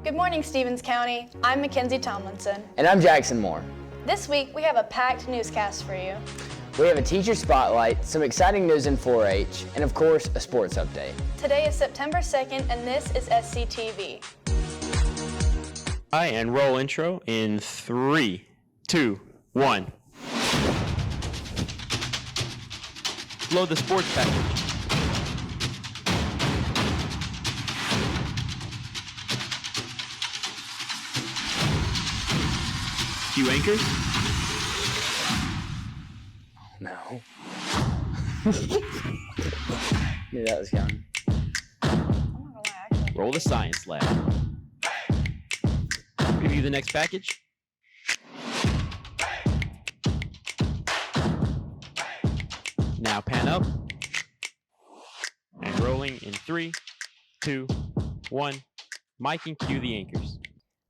Good morning, Stevens County. I'm Mackenzie Tomlinson. And I'm Jackson Moore. This week, we have a packed newscast for you. We have a teacher spotlight, some exciting news in 4-H, and of course, a sports update. Today is September 2nd, and this is SCTV. Hi, and roll intro in 3, 2, 1. Load the sports package. Cue anchors. No. Knew that was coming. Roll the science lab. Preview the next package. Now pan up. And rolling in 3, 2, 1. Mike and cue the anchors.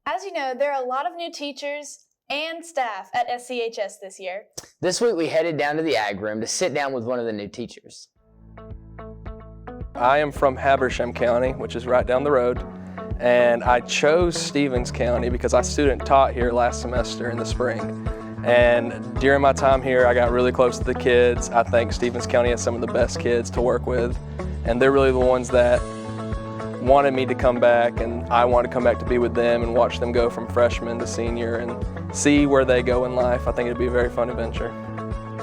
As you know, there are a lot of new teachers and staff at SCHS this year. This week we headed down to the Ag Room to sit down with one of the new teachers. I am from Habersham County, which is right down the road, and I chose Stevens County because I student taught here last semester in the spring. And during my time here, I got really close to the kids. I think Stevens County has some of the best kids to work with, and they're really the ones that wanted me to come back, and I wanted to come back to be with them and watch them go from freshman to senior and see where they go in life. I think it'd be a very fun adventure.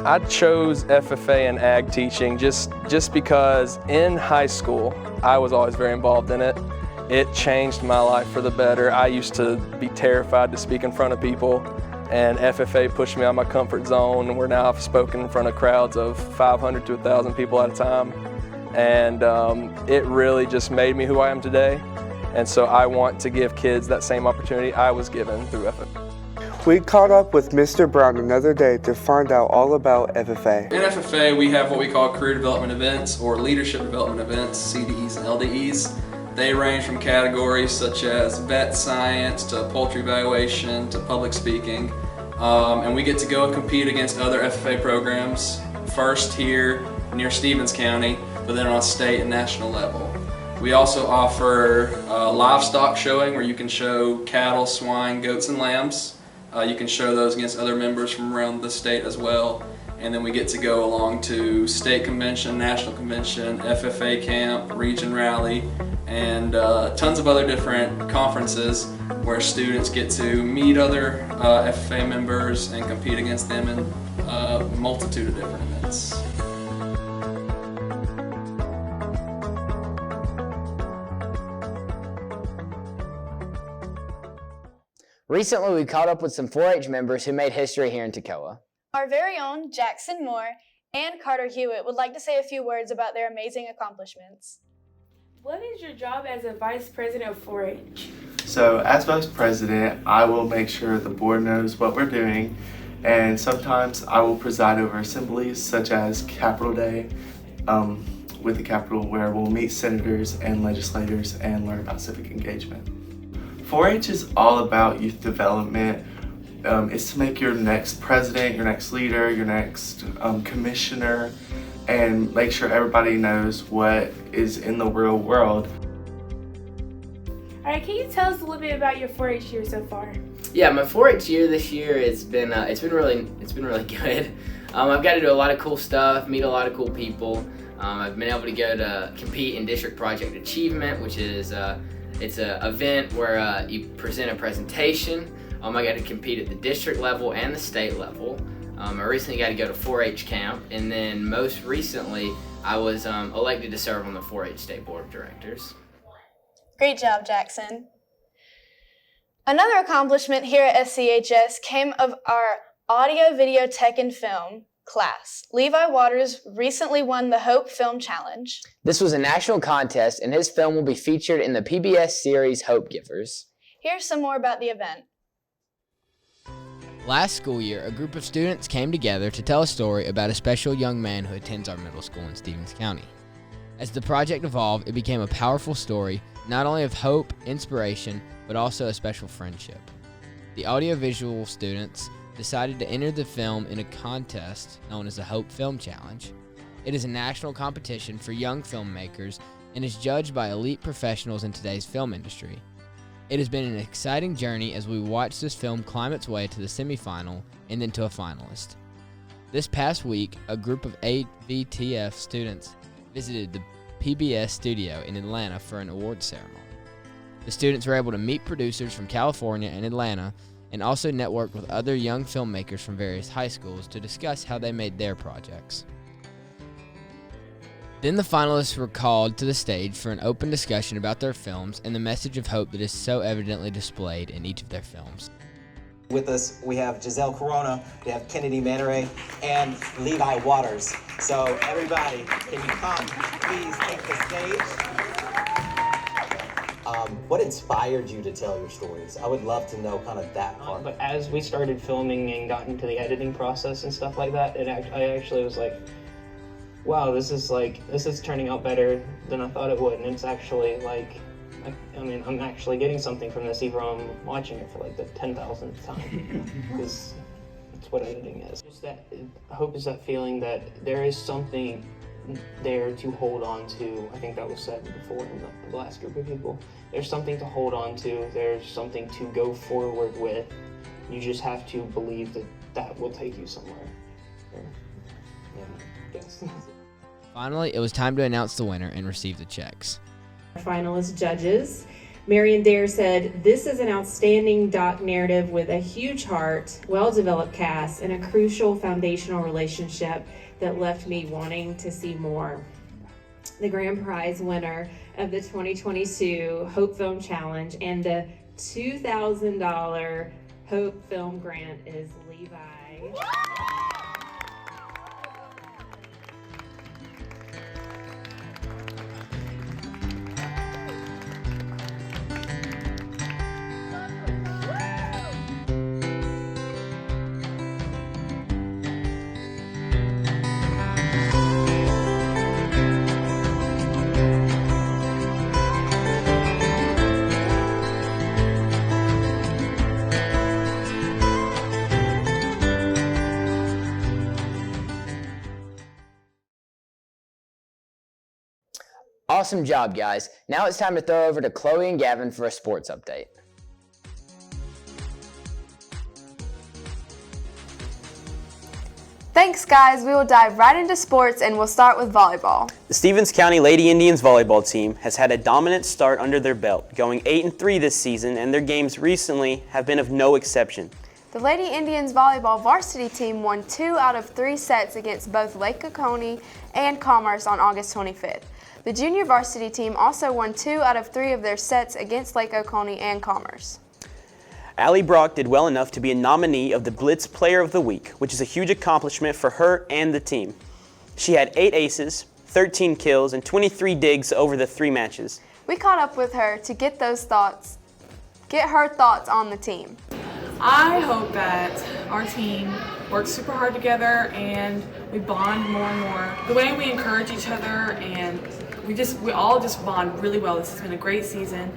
I chose FFA and ag teaching just because in high school, I was always very involved in it. It changed my life for the better. I used to be terrified to speak in front of people, and FFA pushed me out of my comfort zone, where now I've spoken in front of crowds of 500 to 1,000 people at a time. And it really just made me who I am today. And so I want to give kids that same opportunity I was given through FFA. We caught up with Mr. Brown another day to find out all about FFA. In FFA, we have what we call career development events or leadership development events, CDEs and LDEs. They range from categories such as vet science to poultry evaluation to public speaking. And we get to go and compete against other FFA programs, first here near Stevens County, but then on a state and national level. We also offer livestock showing, where you can show cattle, swine, goats, and lambs. You can show those against other members from around the state as well. And then we get to go along to state convention, national convention, FFA camp, region rally, and tons of other different conferences where students get to meet other FFA members and compete against them in a multitude of different events. Recently we caught up with some 4-H members who made history here in Toccoa. Our very own Jackson Moore and Carter Hewitt would like to say a few words about their amazing accomplishments. What is your job as a vice president of 4-H? So as vice president, I will make sure the board knows what we're doing, and sometimes I will preside over assemblies such as Capitol Day with the Capitol, where we'll meet senators and legislators and learn about civic engagement. 4-H is all about youth development. It's to make your next president, your next leader, your next commissioner, and make sure everybody knows what is in the real world. All right, can you tell us a little bit about your 4-H year so far? Yeah, my 4-H year this year has been it's been really good. I've got to do a lot of cool stuff, meet a lot of cool people. I've been able to go to compete in District Project Achievement, which is it's an event where you present a presentation. I got to compete at the district level and the state level. I recently got to go to 4-H camp, and then most recently I was elected to serve on the 4-H State Board of Directors. Great job, Jackson. Another accomplishment here at SCHS came of our audio, video, tech, and film class. Levi Waters recently won the Hope Film Challenge. This was a national contest, and his film will be featured in the PBS series Hope Givers. Here's some more about the event. Last school year, a group of students came together to tell a story about a special young man who attends our middle school in Stevens County. As the project evolved, it became a powerful story, not only of hope, inspiration, but also a special friendship. The audiovisual students decided to enter the film in a contest known as the Hope Film Challenge. It is a national competition for young filmmakers and is judged by elite professionals in today's film industry. It has been an exciting journey as we watch this film climb its way to the semifinal and then to a finalist. This past week, a group of AVTF students visited the PBS studio in Atlanta for an awards ceremony. The students were able to meet producers from California and Atlanta and also network with other young filmmakers from various high schools to discuss how they made their projects. Then the finalists were called to the stage for an open discussion about their films and the message of hope that is so evidently displayed in each of their films. With us, we have Giselle Corona, we have Kennedy Manere, and Levi Waters. So everybody, can you come, please take the stage? What inspired you to tell your stories? I would love to know kind of that part. But as we started filming and got into the editing process and stuff like that, I actually was like, wow, this is turning out better than I thought it would. And it's actually like, I'm actually getting something from this, even though I'm watching it for like the 10,000th time. Because that's what editing is. Just that, hope is that feeling that there is something there to hold on to. I think that was said before in the last group of people. There's something to hold on to. There's something to go forward with. You just have to believe that that will take you somewhere. Yeah, I guess. Finally, it was time to announce the winner and receive the checks. Finalist judges. Marion Dare said, "This is an outstanding doc narrative with a huge heart, well-developed cast, and a crucial foundational relationship that left me wanting to see more." The grand prize winner of the 2022 Hope Film Challenge and the $2,000 Hope Film Grant is Levi. Awesome job, guys. Now it's time to throw over to Chloe and Gavin for a sports update. Thanks, guys. We will dive right into sports and we'll start with volleyball. The Stevens County Lady Indians volleyball team has had a dominant start under their belt, going 8-3 this season, and their games recently have been of no exception. The Lady Indians volleyball varsity team won 2 out of 3 sets against both Lake Oconee and Commerce on August 25th. The junior varsity team also won 2 out of 3 of their sets against Lake Oconee and Commerce. Allie Brock did well enough to be a nominee of the Blitz Player of the Week, which is a huge accomplishment for her and the team. She had 8 aces, 13 kills, and 23 digs over the 3 matches. We caught up with her to get her thoughts on the team. I hope that our team works super hard together and we bond more and more. The way we encourage each other, and we all just bond really well. This has been a great season,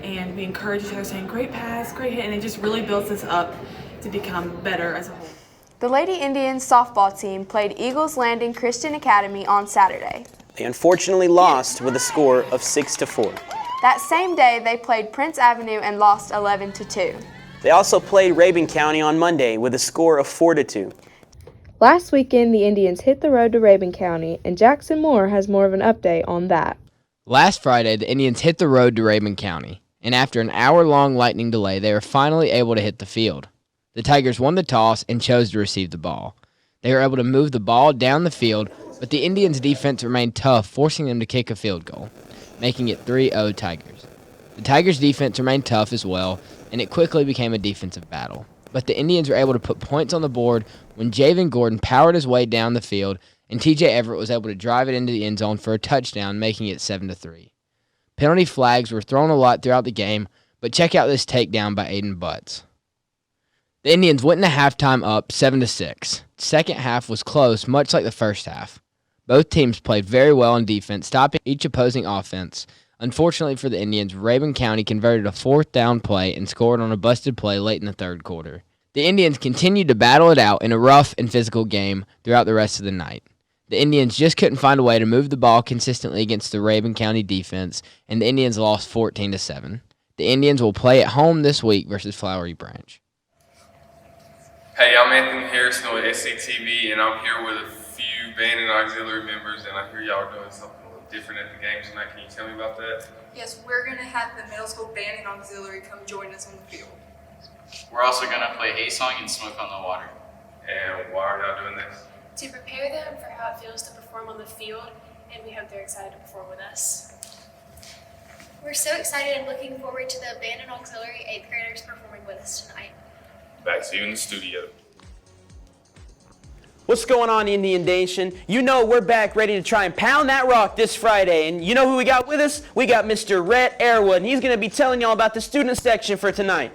and we encourage each other, saying great pass, great hit, and it just really builds us up to become better as a whole. The Lady Indians softball team played Eagles Landing Christian Academy on Saturday. They unfortunately lost with a score of 6-4. That same day, they played Prince Avenue and lost 11-2. They also played Rabun County on Monday with a score of 4-2. Last weekend, the Indians hit the road to Rabun County, and Jackson Moore has more of an update on that. Last Friday, the Indians hit the road to Rabun County, and after an hour-long lightning delay, they were finally able to hit the field. The Tigers won the toss and chose to receive the ball. They were able to move the ball down the field, but the Indians' defense remained tough, forcing them to kick a field goal, making it 3-0 Tigers. The Tigers' defense remained tough as well, and it quickly became a defensive battle. But the Indians were able to put points on the board when Javen Gordon powered his way down the field, and TJ Everett was able to drive it into the end zone for a touchdown, making it 7-3. Penalty flags were thrown a lot throughout the game, but check out this takedown by Aiden Butts. The Indians went into halftime up 7-6. Second half was close, much like the first half. Both teams played very well on defense, stopping each opposing offense. Unfortunately for the Indians, Rabun County converted a 4th down play and scored on a busted play late in the third quarter. The Indians continued to battle it out in a rough and physical game throughout the rest of the night. The Indians just couldn't find a way to move the ball consistently against the Rabun County defense, and the Indians lost 14-7. The Indians will play at home this week versus Flowery Branch. Hey, I'm Anthony Harrison with SCTV, and I'm here with a few band and auxiliary members, and I hear y'all are doing something a little different at the game tonight. Can you tell me about that? Yes, we're going to have the middle school band and auxiliary come join us on the field. We're also going to play A Song and Smoke on the Water. And why are y'all doing this? To prepare them for how it feels to perform on the field, and we hope they're excited to perform with us. We're so excited and looking forward to the band and auxiliary 8th graders performing with us tonight. Back to you in the studio. What's going on, Indian Nation? You know we're back ready to try and pound that rock this Friday. And you know who we got with us? We got Mr. Rhett Airwood, and he's going to be telling y'all about the student section for tonight.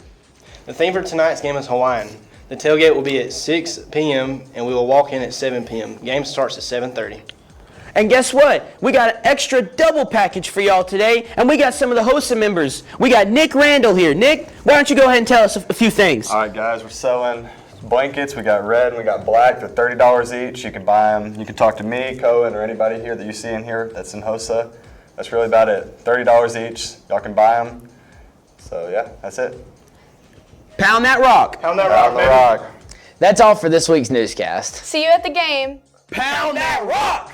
The theme for tonight's game is Hawaiian. The tailgate will be at 6 p.m. and we will walk in at 7 p.m. Game starts at 7:30. And guess what? We got an extra double package for y'all today, and we got some of the HOSA members. We got Nick Randall here. Nick, why don't you go ahead and tell us a few things? All right, guys, we're selling blankets. We got red and we got black. They're $30 each. You can buy them. You can talk to me, Cohen, or anybody here that you see in here that's in HOSA. That's really about it. $30 each. Y'all can buy them. So, yeah, that's it. Pound that rock. Pound that rock, baby. That's all for this week's newscast. See you at the game. Pound that rock!